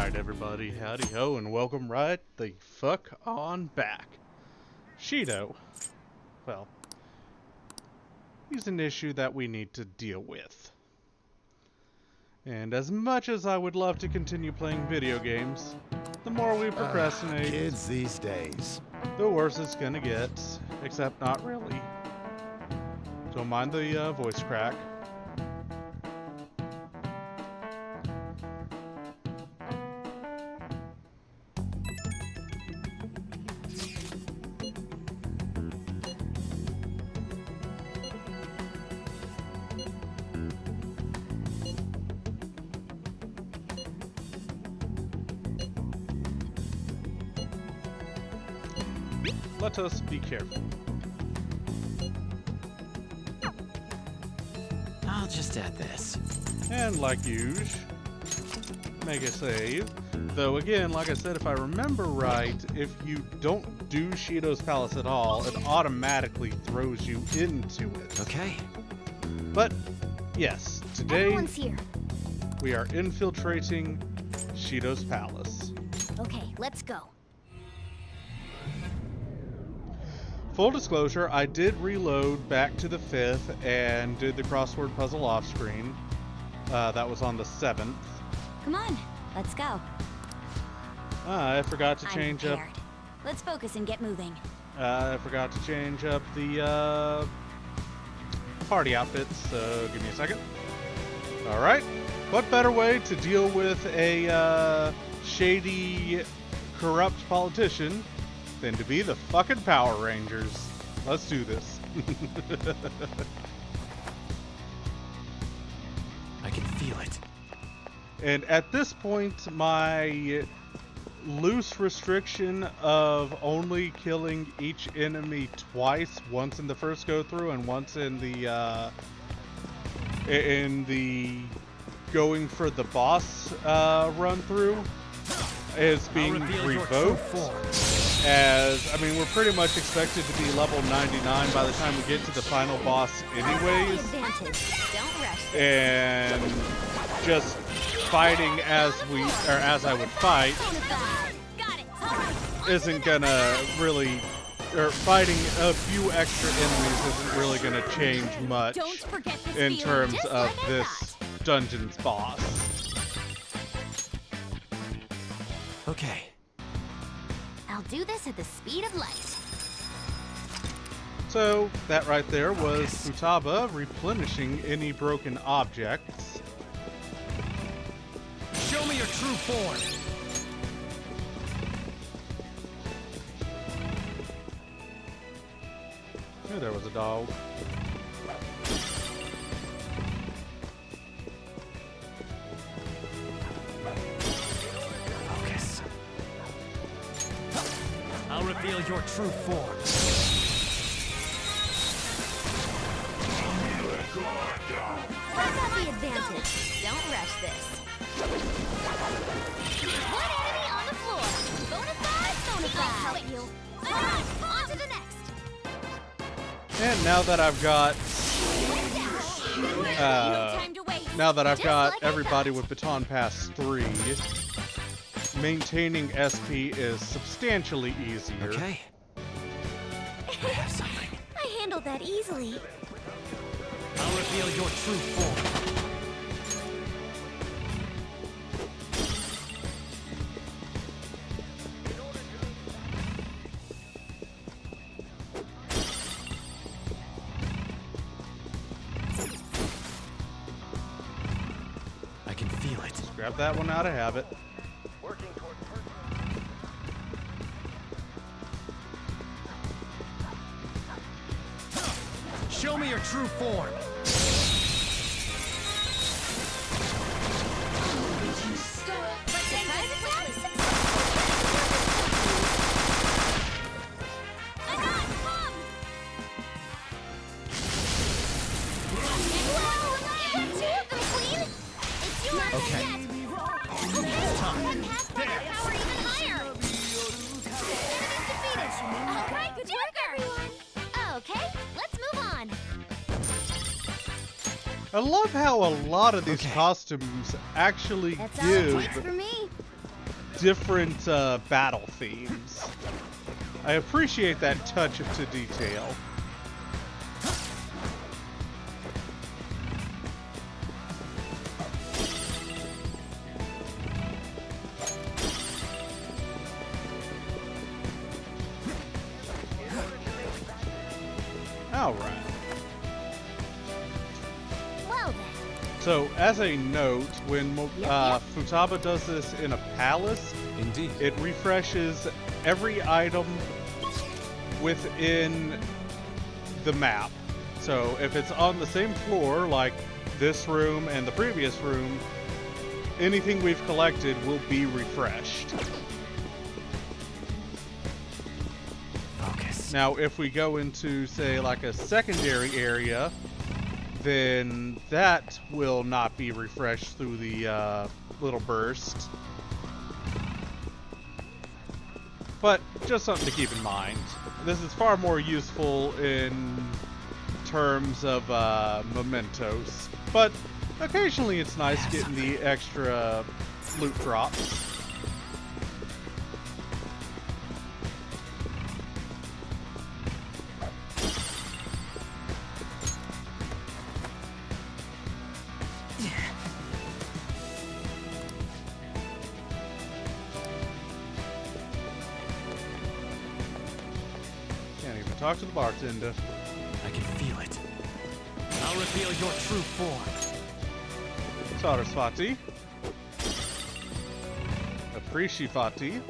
Alright everybody, howdy ho and welcome right the fuck on back. Shido. Well, he's an issue that we need to deal with. And as much as I would love to continue playing video games, the more we procrastinate, kids these days, the worse it's gonna get. Except not really. Don't mind the voice crack. Let us be careful. I'll just add this. And like usual, make a save. Though again, like I said, if I remember right, if you don't do Shido's Palace at all, it automatically throws you into it. Okay. But yes, today Everyone's here. we are infiltrating Shido's Palace. Okay, let's go. Full disclosure, I did reload back to the 5th and did the crossword puzzle off screen. That was on the 7th. Come on, let's go. I forgot to I'm change up. prepared. Let's focus and get moving. I forgot to change up the party outfits, so give me a second. Alright, what better way to deal with a shady, corrupt politician than to be the fucking Power Rangers? Let's do this. I can feel it. And at this point, my loose restriction of only killing each enemy twice, once in the first go through and once in the going for the boss run through, is being revoked. As, I mean, we're pretty much expected to be level 99 by the time we get to the final boss anyways. And just fighting as I would fight isn't gonna really, or fighting a few extra enemies isn't really gonna change much in terms of this dungeon's boss. Okay. I'll do this at the speed of light. So, that right there was Futaba replenishing any broken objects. Show me your true form. Oh, there was a dog. Focus. I'll reveal your true form. Let's have the advantage. Don't rush this. One enemy on the floor. Bonafide, bonafide. Help you. On to the next. And now that I've got everybody with Baton Pass 3, maintaining SP is substantially easier. Okay. I have something. I handled that easily. I'll reveal your true form. I can feel it. Just grab that one out of habit. Show me your true form. Okay. Good work, everyone. Okay, let's move on. I love how a lot of these costumes actually That's all it takes give for me. different battle themes. I appreciate that touch to detail. All right. Well then. So, as a note, when Futaba does this in a palace, Indeed. it refreshes every item within the map. So, if it's on the same floor, like this room and the previous room, anything we've collected will be refreshed. Focus. Now, if we go into, say, like a secondary area, then that will not be refreshed through the little burst. But just something to keep in mind. This is far more useful in terms of mementos, but occasionally it's nice getting the extra loot drops. Talk to the bartender. I can feel it. I'll reveal your true form. Sarasvati. Appreciati.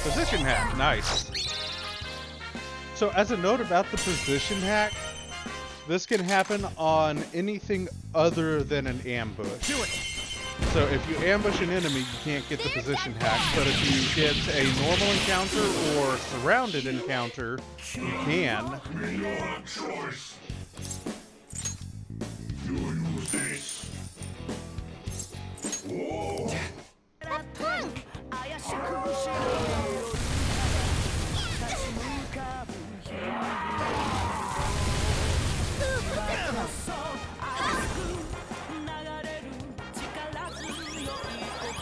Position hack, nice. So as a note about the position hack, this can happen on anything other than an ambush. Do it. So if you ambush an enemy, you can't get the position hack, but if you get a normal encounter or surrounded encounter, you can. Your choice. You use this. Whoa. That punk!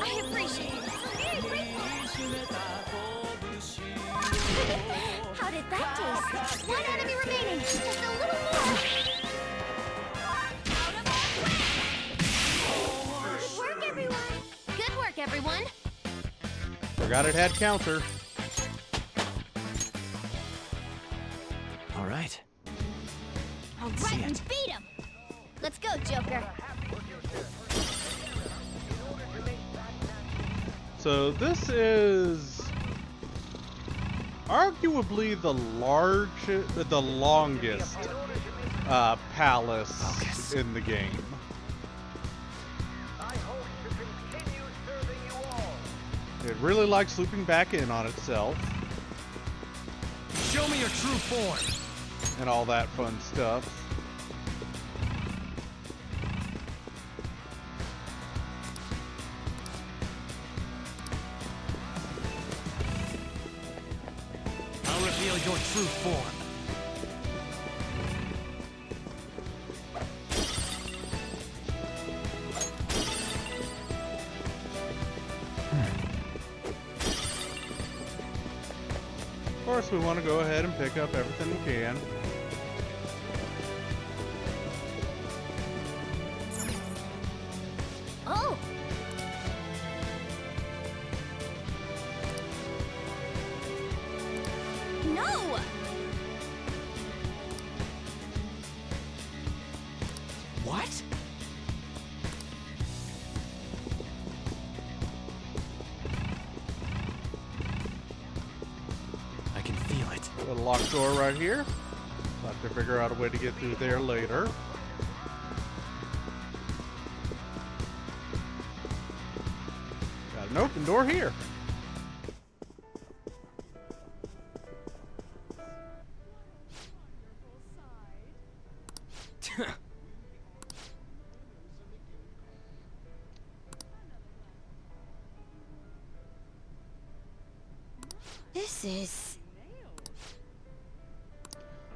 I appreciate it. How did that taste? One enemy remaining. Just a little more. Out of our way. Good work, everyone. Good work, everyone. Forgot it had counter. All right. All See right, it. and beat him. Let's go, Joker. So this is arguably the longest palace Focus. in the game. It really likes looping back in on itself Show me your true form. and all that fun stuff. I'll reveal your true form. Of course, we want to go ahead and pick up everything we can. Oh! No! What? I can feel it. Little locked door right here. I'll have to figure out a way to get through there later. Got an open door here. This is...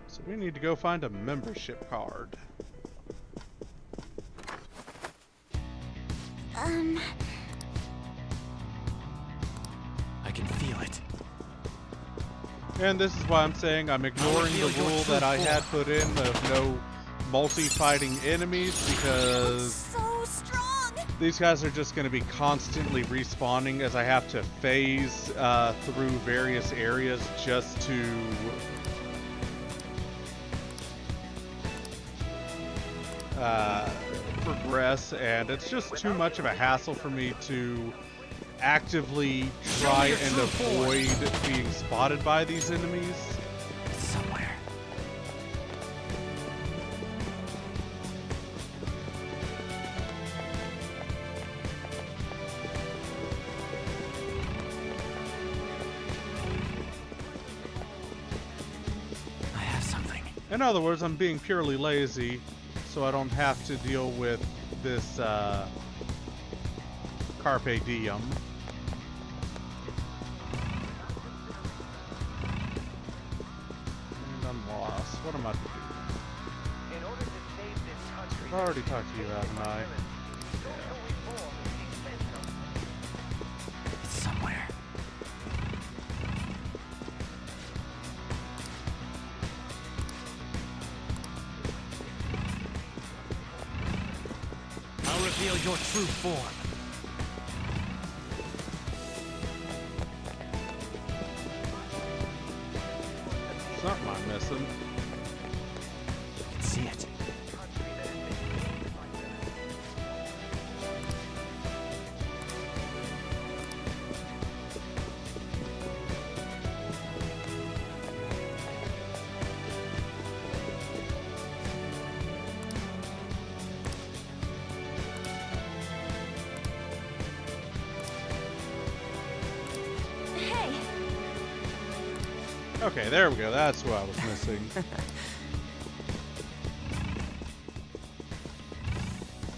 So we need to go find a membership card. I can feel it. And this is why I'm saying I'm ignoring the rule that I had put in of no multi-fighting enemies, because so strong! these guys are just going to be constantly respawning as I have to phase through various areas just to progress, and it's just too much of a hassle for me to actively try and avoid being spotted by these enemies. It's somewhere. I have something. In other words, I'm being purely lazy, so I don't have to deal with this Carpe Diem. And I'm lost. What am I to do? In order to save this country, I've already talked to you, haven't I? It's somewhere. I'll reveal your true form. Something I'm missing. I can see it. Hey! Okay, there we go. That's what I was missing.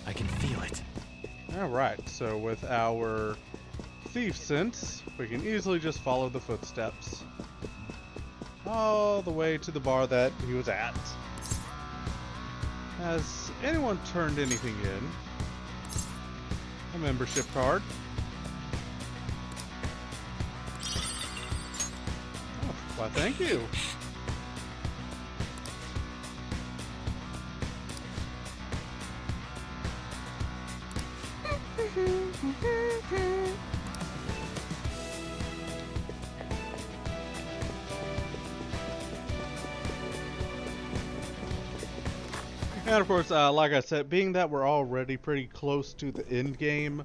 I can feel it. Alright, so with our thief sense, we can easily just follow the footsteps all the way to the bar that he was at. Has anyone turned anything in? A membership card. Oh, why, thank you. And of course, like I said, being that we're already pretty close to the end game,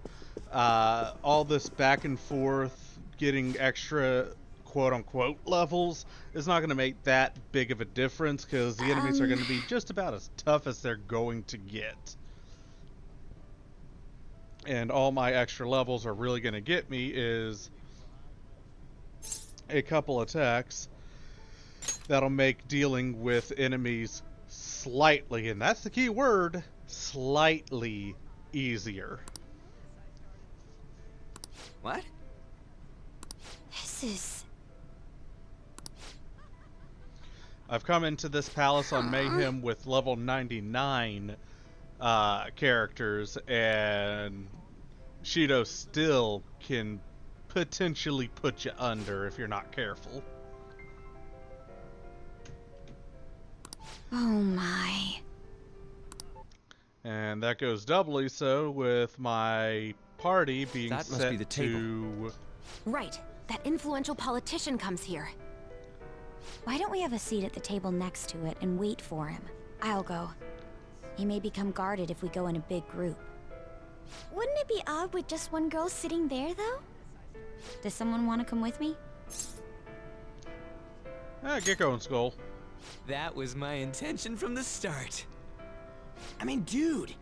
all this back and forth, getting extra quote-unquote levels, is not going to make that big of a difference, because the enemies are going to be just about as tough as they're going to get. And all my extra levels are really going to get me is a couple attacks that'll make dealing with enemies slightly, and that's the key word, slightly easier. What? This is... I've come into this palace on Mayhem with level 99 characters, and Shido still can potentially put you under if you're not careful. Oh my. And that goes doubly so with my party being That must set be the table. to... Right. That influential politician comes here. Why don't we have a seat at the table next to it and wait for him? I'll go. He may become guarded if we go in a big group. Wouldn't it be odd with just one girl sitting there, though? Does someone want to come with me? Get going, Skull. That was my intention from the start. I mean, dude,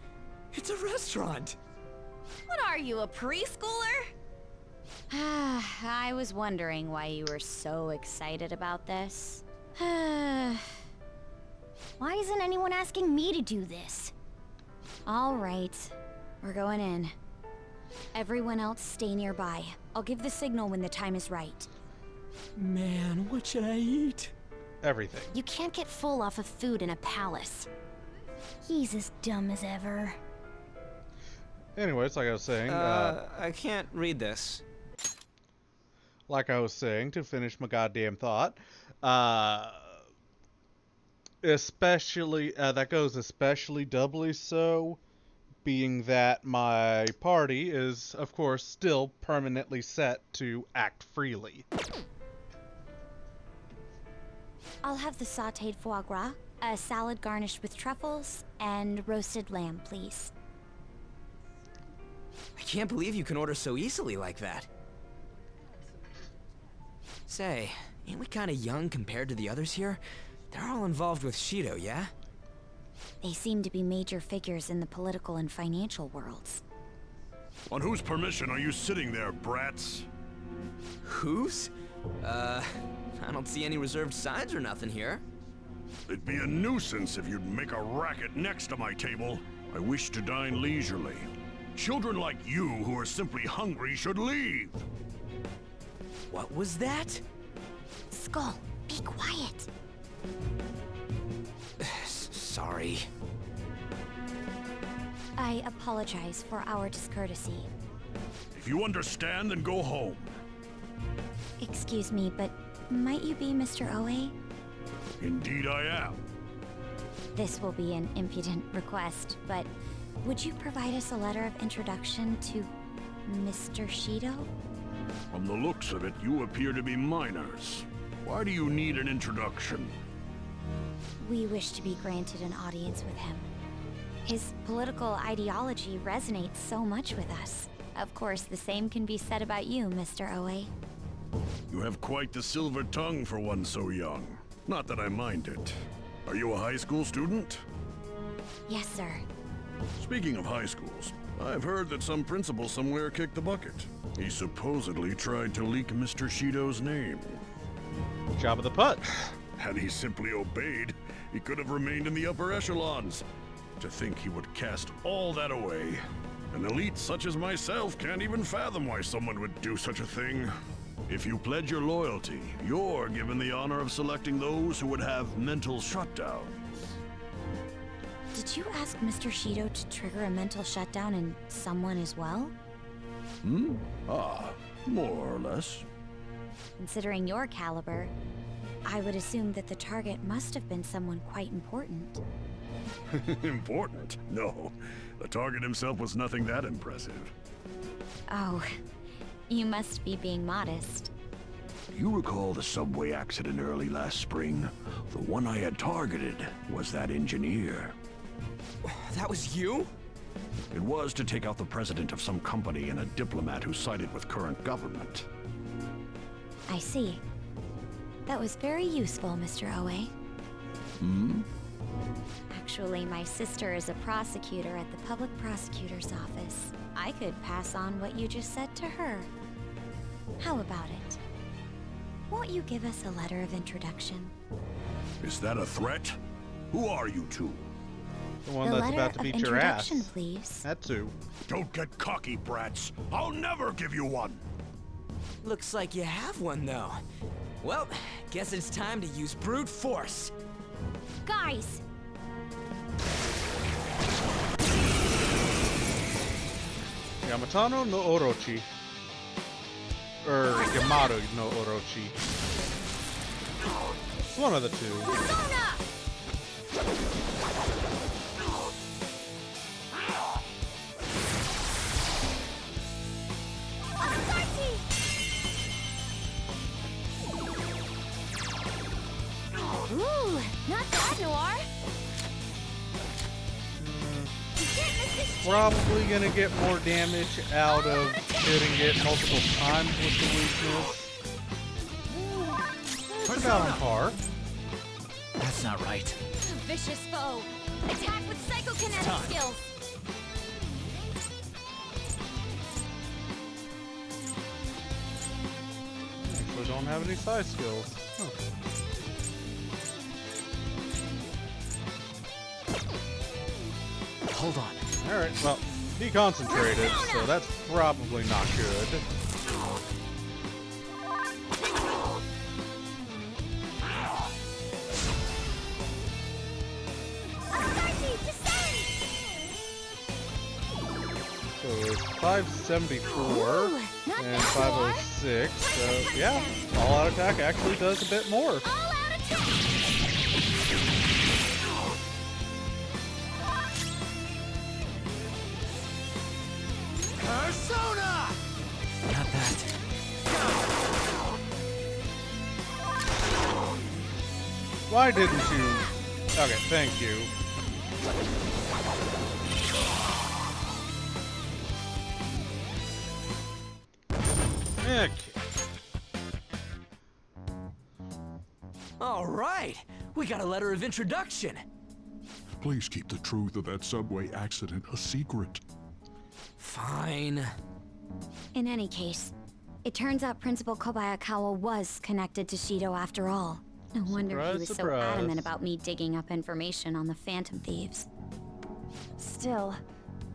it's a restaurant. What are you, a preschooler? I was wondering why you were so excited about this. Why isn't anyone asking me to do this? All right, we're going in. Everyone else stay nearby. I'll give the signal when the time is right. Man, what should I eat? Everything. You can't get full off of food in a palace. He's as dumb as ever. Anyways, like I was saying, I can't read this. to finish my goddamn thought, especially, that goes especially doubly so, being that my party is, of course, still permanently set to act freely. I'll have the sautéed foie gras, a salad garnished with truffles, and roasted lamb, please. I can't believe you can order so easily like that. Say, ain't we kinda young compared to the others here? They're all involved with Shido, yeah? They seem to be major figures in the political and financial worlds. On whose permission are you sitting there, brats? Whose? I don't see any reserved signs or nothing here. It'd be a nuisance if you'd make a racket next to my table. I wish to dine leisurely. Children like you who are simply hungry should leave. What was that? Skull, be quiet. Sorry. I apologize for our discourtesy. If you understand, then go home. Excuse me, but might you be Mr. Oe? Indeed I am. This will be an impudent request, but would you provide us a letter of introduction to Mr. Shido? From the looks of it, you appear to be minors. Why do you need an introduction? We wish to be granted an audience with him. His political ideology resonates so much with us. Of course, the same can be said about you, Mr. Oe. You have quite the silver tongue for one so young. Not that I mind it. Are you a high school student? Yes, sir. Speaking of high schools, I've heard that some principal somewhere kicked the bucket. He supposedly tried to leak Mr. Shido's name. Job of the putt. Had he simply obeyed, he could have remained in the upper echelons. To think he would cast all that away. An elite such as myself can't even fathom why someone would do such a thing. If you pledge your loyalty, you're given the honor of selecting those who would have mental shutdowns. Did you ask Mr. Shido to trigger a mental shutdown in someone as well? More or less. Considering your caliber, I would assume that the target must have been someone quite important. Important? No. The target himself was nothing that impressive. Oh, you must be being modest. You recall the subway accident early last spring? The one I had targeted was that engineer. That was you? It was to take out the president of some company and a diplomat who sided with current government. I see. That was very useful, Mr. Oe. Actually, my sister is a prosecutor at the public prosecutor's office. I could pass on what you just said to her. How about it? Won't you give us a letter of introduction? Is that a threat? Who are you two? The one The that's letter about to of beat your ass. introduction, please. That too. Don't get cocky, brats. I'll never give you one. Looks like you have one, though. Well, guess it's time to use brute force. Guys! Yamatano no Orochi. Yamato no Orochi. It's one of the two. Persona! Astarti! Ooh, not bad, Noir. You can't miss this Probably gonna get more damage out of hitting it multiple times with the weakness. It's about on par. That's not right. vicious foe. Attack with psychokinetic skills. Actually don't have any size skills. Huh. Hold on. Alright, well, he concentrated, so that's probably not good. 574 Ooh, not and bad, 506. So yeah, all-out attack actually does a bit more. All out attack! Persona! Not that. Why didn't you? Okay, thank you. Okay. All right, we got a letter of introduction. Please keep the truth of that subway accident a secret. Fine. In any case, it turns out Principal Kobayakawa was connected to Shido after all. No wonder he Surprise, was so surprise. adamant about me digging up information on the Phantom Thieves. Still,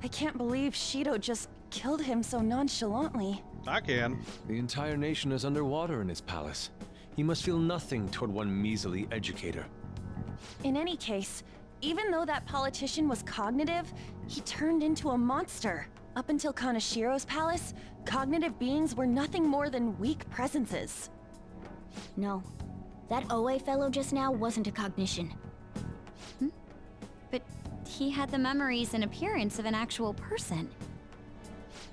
I can't believe Shido just killed him so nonchalantly. I can. The entire nation is underwater in his palace. He must feel nothing toward one measly educator. In any case, even though that politician was cognitive, he turned into a monster. Up until Kanashiro's palace, cognitive beings were nothing more than weak presences. No, that Oe fellow just now wasn't a cognition. But he had the memories and appearance of an actual person.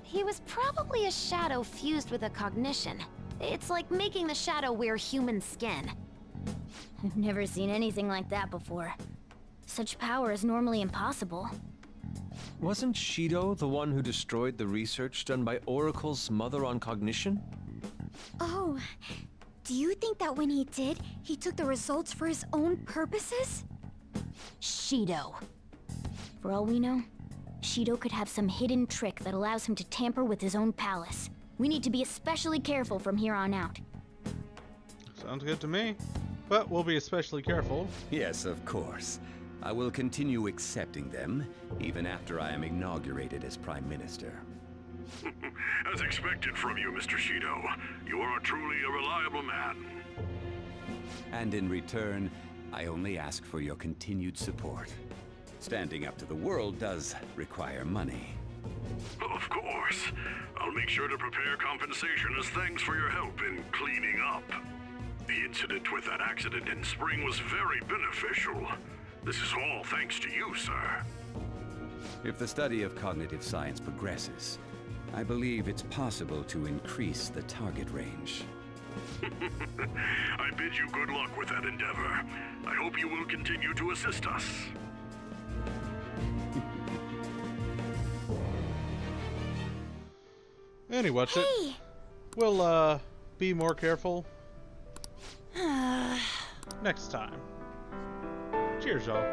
He was probably a shadow fused with a cognition. It's like making the shadow wear human skin. I've never seen anything like that before. Such power is normally impossible. Wasn't Shido the one who destroyed the research done by Oracle's mother on cognition? Oh, do you think that when he did, he took the results for his own purposes? Shido. For all we know, Shido could have some hidden trick that allows him to tamper with his own palace. We need to be especially careful from here on out. Sounds good to me. But we'll be especially careful. Yes, of course. I will continue accepting them, even after I am inaugurated as Prime Minister. As expected from you, Mr. Shido. You are truly a reliable man. And in return, I only ask for your continued support. Standing up to the world does require money. Of course. I'll make sure to prepare compensation as thanks for your help in cleaning up. The incident with that accident in spring was very beneficial. This is all thanks to you, sir. If the study of cognitive science progresses, I believe it's possible to increase the target range. I bid you good luck with that endeavor. I hope you will continue to assist us. Anyway, what's it? Hey! We'll, be more careful next time. Cheers, y'all.